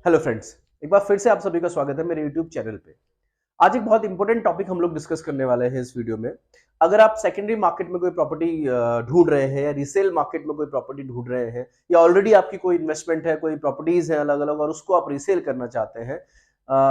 Hello friends, एक बार फिर से आप सभी का स्वागत है मेरे यूट्यूब चैनल पे। आज एक बहुत इंपॉर्टेंट टॉपिक हम लोग डिस्कस करने वाले हैं इस वीडियो में। अगर आप सेकेंडरी मार्केट में कोई प्रॉपर्टी ढूंढ रहे हैं या रीसेल मार्केट में कोई प्रॉपर्टी ढूंढ रहे हैं या ऑलरेडी आपकी कोई इन्वेस्टमेंट है, कोई प्रॉपर्टीज है अलग अलग और उसको आप रीसेल करना चाहते हैं,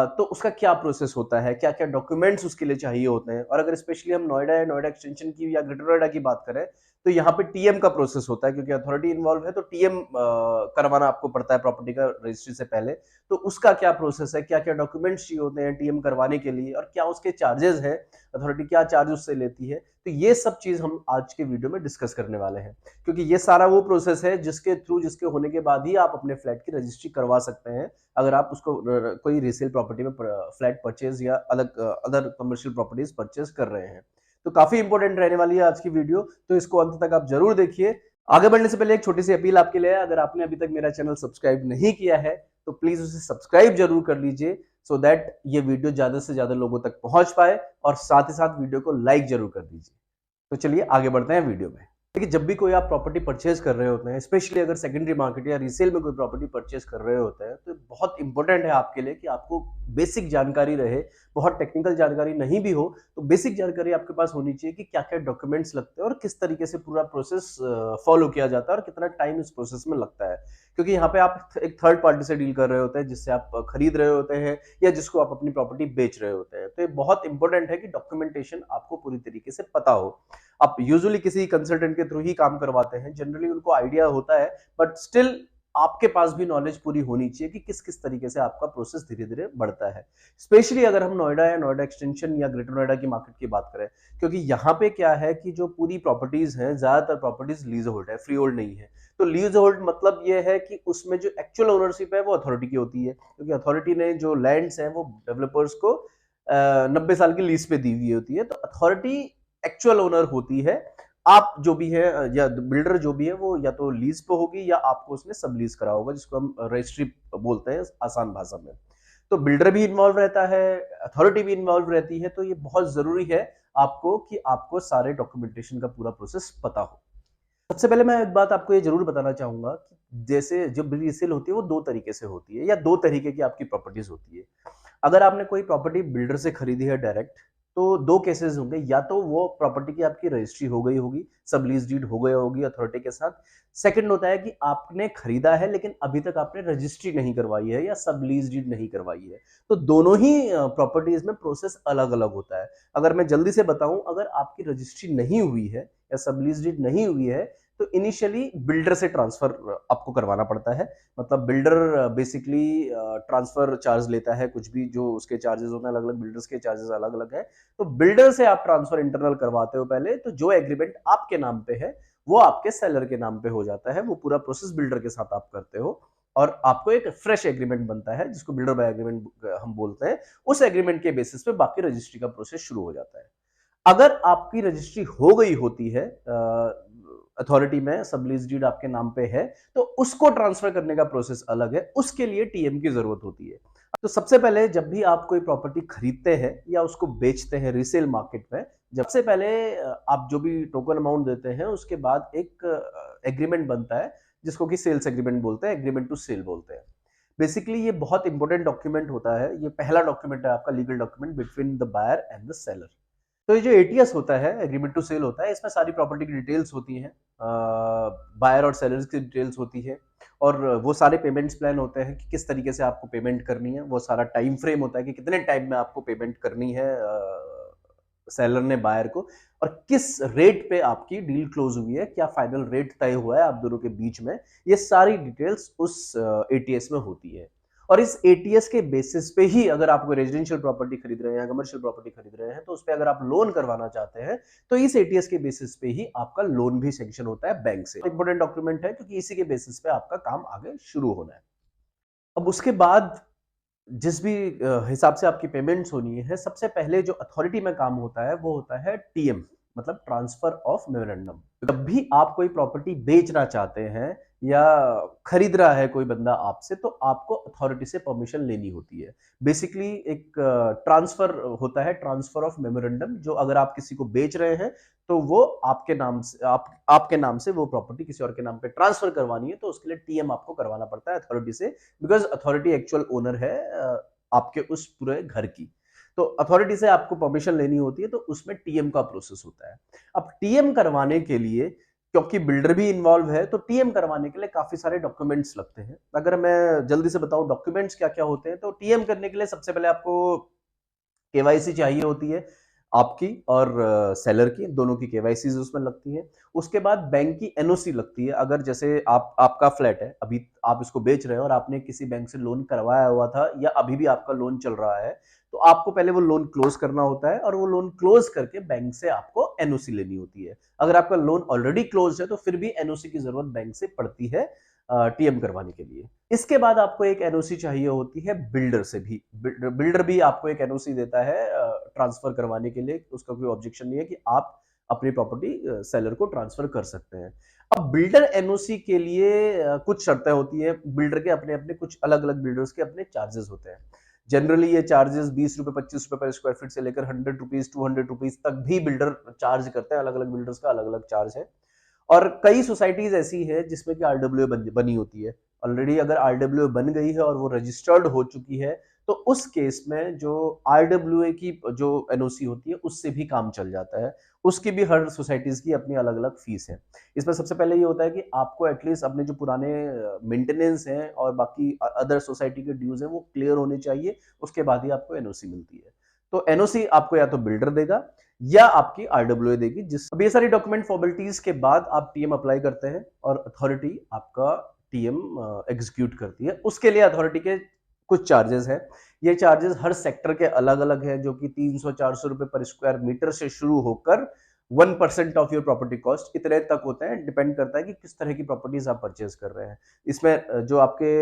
तो उसका क्या प्रोसेस होता है, क्या क्या डॉक्यूमेंट्स उसके लिए चाहिए होते हैं। और अगर स्पेशली हम नोएडा या नोएडा एक्सटेंशन की या ग्रेटर नोएडा की बात करें तो यहाँ पे टीएम का प्रोसेस होता है, क्योंकि अथॉरिटी इन्वॉल्व है तो टीएम करवाना आपको पड़ता है प्रॉपर्टी का रजिस्ट्री से पहले। तो उसका क्या प्रोसेस है, क्या क्या डॉक्यूमेंट्स चाहिए होते हैं टीएम करवाने के लिए और क्या उसके चार्जेस हैं, अथॉरिटी क्या चार्ज उससे लेती है, तो ये सब चीज हम आज के वीडियो में डिस्कस करने वाले हैं। क्योंकि ये सारा वो प्रोसेस है जिसके थ्रू, जिसके होने के बाद ही आप अपने फ्लैट की रजिस्ट्री करवा सकते हैं, अगर आप उसको कोई रीसेल प्रॉपर्टी में फ्लैट परचेज या अलग अदर कमर्शियल प्रॉपर्टीज परचेज कर रहे हैं। तो काफी इंपॉर्टेंट रहने वाली है आज की वीडियो, तो इसको अंत तक आप जरूर देखिए। आगे बढ़ने से पहले एक छोटी सी अपील आपके लिए है, अगर आपने अभी तक मेरा चैनल सब्सक्राइब नहीं किया है तो प्लीज उसे सब्सक्राइब जरूर कर लीजिए, सो दैट ये वीडियो ज्यादा से ज्यादा लोगों तक पहुंच पाए, और साथ ही साथ वीडियो को लाइक जरूर कर दीजिए। तो चलिए आगे बढ़ते हैं वीडियो में। देखिए, जब भी कोई आप प्रॉपर्टी परचेज कर रहे होते हैं, स्पेशली अगर सेकेंडरी मार्केट या रीसेल में कोई प्रॉपर्टी परचेज कर रहे होते हैं, तो बहुत इंपॉर्टेंट है आपके लिए कि आपको बेसिक जानकारी रहे। बहुत टेक्निकल जानकारी नहीं भी हो तो बेसिक जानकारी आपके पास होनी चाहिए कि क्या क्या डॉक्यूमेंट्स लगते हैं और किस तरीके से पूरा प्रोसेस फॉलो किया जाता है और कितना टाइम इस प्रोसेस में लगता है। क्योंकि यहाँ पे आप एक थर्ड पार्टी से डील कर रहे होते हैं, जिससे आप खरीद रहे होते हैं या जिसको आप अपनी प्रॉपर्टी बेच रहे होते हैं। तो ये बहुत इंपॉर्टेंट है कि डॉक्यूमेंटेशन आपको पूरी तरीके से पता हो। आप यूजुअली किसी कंसल्टेंट के थ्रू ही काम करवाते हैं, जनरली उनको आइडिया होता है, बट स्टिल आपके पास भी नॉलेज पूरी होनी चाहिए कि किस किस तरीके से आपका प्रोसेस धीरे धीरे बढ़ता है। स्पेशली अगर हम नोएडा या नोएडा एक्सटेंशन या ग्रेटर नोएडा की मार्केट की बात करें, क्योंकि यहाँ पे क्या है कि जो पूरी प्रॉपर्टीज हैं, ज्यादातर प्रॉपर्टीज लीज होल्ड है, फ्री होल्ड नहीं है। तो लीज होल्ड मतलब ये है कि उसमें जो एक्चुअल ओनरशिप है वो अथॉरिटी की होती है, क्योंकि अथॉरिटी ने जो लैंड्स हैं वो डेवलपर्स को 90 साल की लीज पे दी हुई होती है। तो अथॉरिटी एक्चुअल ओनर होती है। आप जो भी है या बिल्डर जो भी है वो या तो लीज पे होगी या आपको उसने सब लीज करा होगा, जिसको हम रजिस्ट्री बोलते हैं आसान भाषा में। तो बिल्डर भी इन्वॉल्व रहता है, अथॉरिटी भी इन्वॉल्व रहती है। तो ये बहुत जरूरी है आपको कि आपको सारे डॉक्यूमेंटेशन का पूरा प्रोसेस पता हो। सबसे पहले मैं एक बात आपको ये जरूर बताना चाहूंगा कि जैसे जब रीसेल होती है वो दो तरीके से होती है या दो तरीके की आपकी प्रॉपर्टीज होती है। अगर आपने कोई प्रॉपर्टी बिल्डर से खरीदी है डायरेक्ट, तो दो केसेस होंगे, या तो वो प्रॉपर्टी की आपकी रजिस्ट्री हो गई होगी, सब लीज डीड हो गई होगी अथॉरिटी के साथ। सेकंड होता है कि आपने खरीदा है लेकिन अभी तक आपने रजिस्ट्री नहीं करवाई है या सब लीज डीड नहीं करवाई है। तो दोनों ही प्रॉपर्टीज में प्रोसेस अलग अलग होता है। अगर मैं जल्दी से बताऊं, अगर आपकी रजिस्ट्री नहीं हुई है या सब लीज डीड नहीं हुई है, तो इनिशियली बिल्डर से ट्रांसफर आपको करवाना पड़ता है। मतलब बिल्डर बेसिकली ट्रांसफर चार्ज लेता है, कुछ भी जो उसके चार्जेस होते हैं, अलग अलग बिल्डर्स के चार्जेस अलग अलग है। तो बिल्डर से आप ट्रांसफर इंटरनल करवाते हो पहले, तो जो एग्रीमेंट आपके नाम पे है वो आपके सेलर के नाम पे हो जाता है। वो पूरा प्रोसेस बिल्डर के साथ आप करते हो और आपको एक फ्रेश एग्रीमेंट बनता है, जिसको बिल्डर बाय एग्रीमेंट हम बोलते हैं। उस एग्रीमेंट के बेसिस पे बाकी रजिस्ट्री का प्रोसेस शुरू हो जाता है। अगर आपकी रजिस्ट्री हो गई होती है अथॉरिटी में, सब लीज डीड आपके नाम पे है, तो उसको ट्रांसफर करने का प्रोसेस अलग है, उसके लिए टीएम की जरूरत होती है। तो सबसे पहले जब भी आप कोई प्रॉपर्टी खरीदते हैं या उसको बेचते हैं रीसेल मार्केट में, जब से पहले आप जो भी टोकन अमाउंट देते हैं उसके बाद एक एग्रीमेंट बनता है, जिसको कि सेल्स एग्रीमेंट बोलते हैं, एग्रीमेंट टू सेल बोलते हैं। बेसिकली ये बहुत इंपॉर्टेंट डॉक्यूमेंट होता है, ये पहला डॉक्यूमेंट है आपका legal document between the buyer and the seller. तो ये जो एटीएस होता है, एग्रीमेंट टू सेल होता है, इसमें सारी प्रॉपर्टी की डिटेल्स होती हैं, बायर और सेलर्स की डिटेल्स होती है, और वो सारे पेमेंट्स प्लान होते हैं कि किस तरीके से आपको पेमेंट करनी है। वो सारा टाइम फ्रेम होता है कि कितने टाइम में आपको पेमेंट करनी है सेलर ने बायर को, और किस रेट पे आपकी डील क्लोज हुई है, क्या फाइनल रेट तय हुआ है आप दोनों के बीच में। ये सारी डिटेल्स उस एटीएस में होती है। और इस एटीएस के बेसिस पे ही अगर आप कोई रेजिडेंशियल प्रॉपर्टी खरीद रहे हैं या कमर्शियल प्रॉपर्टी खरीद रहे हैं, तो उस पे अगर आप लोन करवाना चाहते हैं, तो इस एटीएस के बेसिस पे ही आपका लोन भी सैंक्शन होता है बैंक से। इंपॉर्टेंट डॉक्यूमेंट है, क्योंकि इसी के बेसिस पे आपका काम आगे शुरू होना है। अब उसके बाद जिस भी हिसाब से आपकी पेमेंट्स होनी है, सबसे पहले जो अथॉरिटी में काम होता है वो होता है टीएम। मतलब ट्रांसफर ऑफ मेमोरेंडम। जब भी आप कोई प्रॉपर्टी बेचना चाहते हैं या खरीद रहा है कोई बंदा आपसे, तो आपको अथॉरिटी से परमिशन लेनी होती है। बेसिकली एक ट्रांसफर होता है, ट्रांसफर ऑफ मेमोरेंडम, जो अगर आप किसी को बेच रहे हैं तो वो आपके नाम से आपके नाम से वो प्रॉपर्टी किसी और के नाम पे ट्रांसफर करवानी है, तो उसके लिए टीएम आपको करवाना पड़ता है अथॉरिटी से, बिकॉज अथॉरिटी एक्चुअल ओनर है आपके उस पूरे घर की। तो अथॉरिटी से आपको परमिशन लेनी होती है, तो उसमें टीएम का प्रोसेस होता है। अब टीएम करवाने के लिए, क्योंकि बिल्डर भी इन्वॉल्व है, तो टीएम करवाने के लिए काफी सारे डॉक्यूमेंट्स लगते हैं। अगर मैं जल्दी से बताऊं डॉक्यूमेंट्स क्या क्या होते हैं, तो टीएम करने के लिए सबसे पहले आपको केवाईसी चाहिए होती है, आपकी और सेलर की, दोनों की केवाईसी उसमें लगती है। उसके बाद बैंक की एनओसी लगती है। अगर जैसे आपका फ्लैट है, अभी आप इसको बेच रहे हैं और आपने किसी बैंक से लोन करवाया हुआ था या अभी भी आपका लोन चल रहा है, तो आपको पहले वो लोन क्लोज करना होता है और वो लोन क्लोज करके बैंक से आपको एनओसी लेनी होती है। अगर आपका लोन ऑलरेडी क्लोज है तो फिर भी एनओसी की जरूरत बैंक से पड़ती है टीएम करवाने के लिए। इसके बाद आपको एक एनओसी चाहिए होती है बिल्डर से भी। बिल्डर भी आपको एक एनओसी देता है ट्रांसफर करवाने के लिए। उसका कोई ऑब्जेक्शन नहीं है कि आप अपनी प्रॉपर्टी सेलर को ट्रांसफर कर सकते हैं। अब बिल्डर एनओसी के लिए कुछ शर्तें होती है। बिल्डर के अपने अपने कुछ अलग अलग बिल्डर्स के अपने चार्जेस होते हैं। जनरली ये चार्जेस 20 रुपए 25 रुपए पर स्क्वायर फीट से लेकर 100 रुपीज 200 रुपीज तक भी बिल्डर चार्ज करते हैं। अलग अलग बिल्डर्स का अलग अलग चार्ज है। और कई सोसाइटीज ऐसी है जिसमें कि आरडब्ल्यू बनी होती है। ऑलरेडी अगर आरडब्ल्यू बन गई है और वो रजिस्टर्ड हो चुकी है, तो उस केस में जो आरडब्ल्यू की जो एनओसी होती है उससे भी काम चल जाता है। उसकी भी हर सोसाइटीज की अपनी अलग अलग फीस है। इसमें सबसे पहले ये होता है कि आपको एटलीस्ट अपने जो पुराने मेंटेनेंस हैं और बाकी अदर सोसाइटी के ड्यूज हैं वो क्लियर होने चाहिए। उसके बाद ही आपको एनओसी मिलती है। तो एनओसी आपको या तो बिल्डर देगा या आपकी आरडब्ल्यू देगी। जिस अब ये सारी डॉक्यूमेंट फॉर्मेलिटीज के बाद आप टीएम अप्लाई करते हैं और अथॉरिटी आपका टीएम एग्जीक्यूट करती है। उसके लिए अथॉरिटी के कुछ चार्जेस हैं। ये चार्जेस हर सेक्टर के अलग अलग हैं, जो कि 300-400 रुपए पर स्क्वायर मीटर से शुरू होकर 1% ऑफ योर प्रॉपर्टी कॉस्ट इतने तक होते हैं। डिपेंड करता है कि किस तरह की प्रॉपर्टीज आप परचेज कर रहे हैं। इसमें जो आपके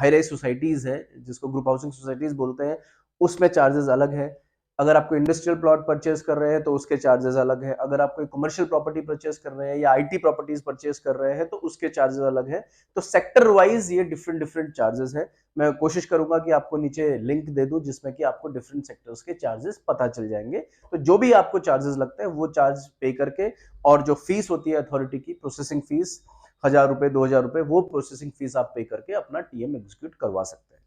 हाई राइज सोसाइटीज हैं, जिसको ग्रुप हाउसिंग सोसाइटीज बोलते हैं, उसमें चार्जेस अलग है। अगर आपको इंडस्ट्रियल प्लॉट परचेज कर रहे हैं तो उसके चार्जेस अलग है। अगर आप कोई कमर्शियल प्रॉपर्टी परचेज कर रहे हैं या आईटी प्रॉपर्टीज परचेज कर रहे हैं तो उसके चार्जेस अलग हैं। तो सेक्टर वाइज ये डिफरेंट डिफरेंट चार्जेस हैं। मैं कोशिश करूंगा कि आपको नीचे लिंक दे दूं जिसमें कि आपको डिफरेंट सेक्टर्स के चार्जेस पता चल जाएंगे। तो जो भी आपको चार्जेस लगते हैं वो चार्ज पे करके, और जो फीस होती है अथॉरिटी की प्रोसेसिंग फीस 1000 रुपए 2000 रुपए, वो प्रोसेसिंग फीस आप पे करके अपना टीएम एग्जीक्यूट करवा सकते हैं।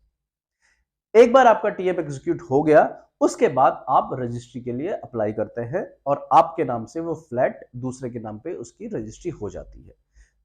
एक बार आपका टीएम एग्जीक्यूट हो गया, उसके बाद आप रजिस्ट्री के लिए अप्लाई करते हैं और आपके नाम से वो फ्लैट दूसरे के नाम पे उसकी रजिस्ट्री हो जाती है।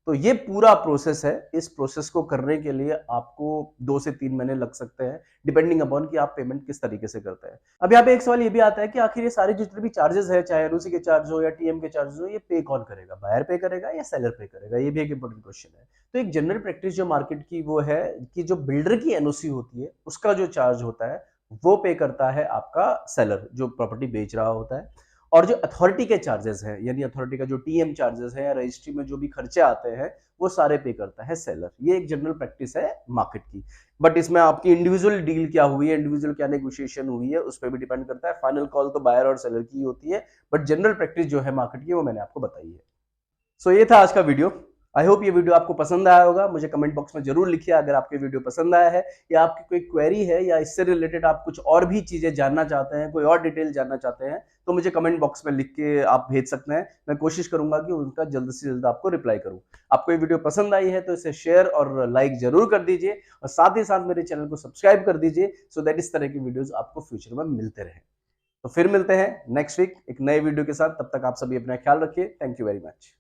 तो ये पूरा प्रोसेस है। इस प्रोसेस को करने के लिए आपको 2 से 3 महीने लग सकते हैं, डिपेंडिंग अपॉन कि आप पेमेंट किस तरीके से करते हैं। अब यहाँ पे एक सवाल ये भी आता है कि आखिर ये सारे जितने भी चार्जेस है, चाहे एनओसी के चार्ज हो या टीएम के चार्जेस हो, ये पे कौन करेगा? बायर पे करेगा या सेलर पे करेगा? ये भी एक इंपॉर्टेंट क्वेश्चन है। तो एक जनरल प्रैक्टिस जो मार्केट की वो है कि जो बिल्डर की एनओसी होती है उसका जो चार्ज होता है वो पे करता है आपका सेलर, जो प्रॉपर्टी बेच रहा होता है। और जो अथॉरिटी के चार्जेस हैं, यानी अथॉरिटी का जो टीएम चार्जेस है या रजिस्ट्री में जो भी खर्चे आते हैं, वो सारे पे करता है सेलर। ये एक जनरल प्रैक्टिस है मार्केट की। बट इसमें आपकी इंडिविजुअल डील क्या हुई है, इंडिविजुअल क्या नेगोशिएशन हुई है, उस पर भी डिपेंड करता है। फाइनल कॉल तो बायर और सेलर की होती है, बट जनरल प्रैक्टिस जो है मार्केट की वो मैंने आपको बताई है। सो ये था आज का वीडियो। आई होप ये वीडियो आपको पसंद आया होगा। मुझे कमेंट बॉक्स में जरूर लिखिए अगर आपको वीडियो पसंद आया है, या आपकी कोई क्वेरी है या इससे रिलेटेड आप कुछ और भी चीजें जानना चाहते हैं, कोई और डिटेल जानना चाहते हैं, तो मुझे कमेंट बॉक्स में लिख के आप भेज सकते हैं। मैं कोशिश करूंगा कि उनका जल्द से जल्द आपको रिप्लाई करूं। आपको ये वीडियो पसंद आई है तो इसे शेयर और लाइक जरूर कर दीजिए, और साथ ही साथ मेरे चैनल को सब्सक्राइब कर दीजिए, सो दैट इस तरह की वीडियोस आपको फ्यूचर में मिलते रहे। तो फिर मिलते हैं नेक्स्ट वीक एक नए वीडियो के साथ। तब तक आप सभी अपना ख्याल रखिए। Thank you very much.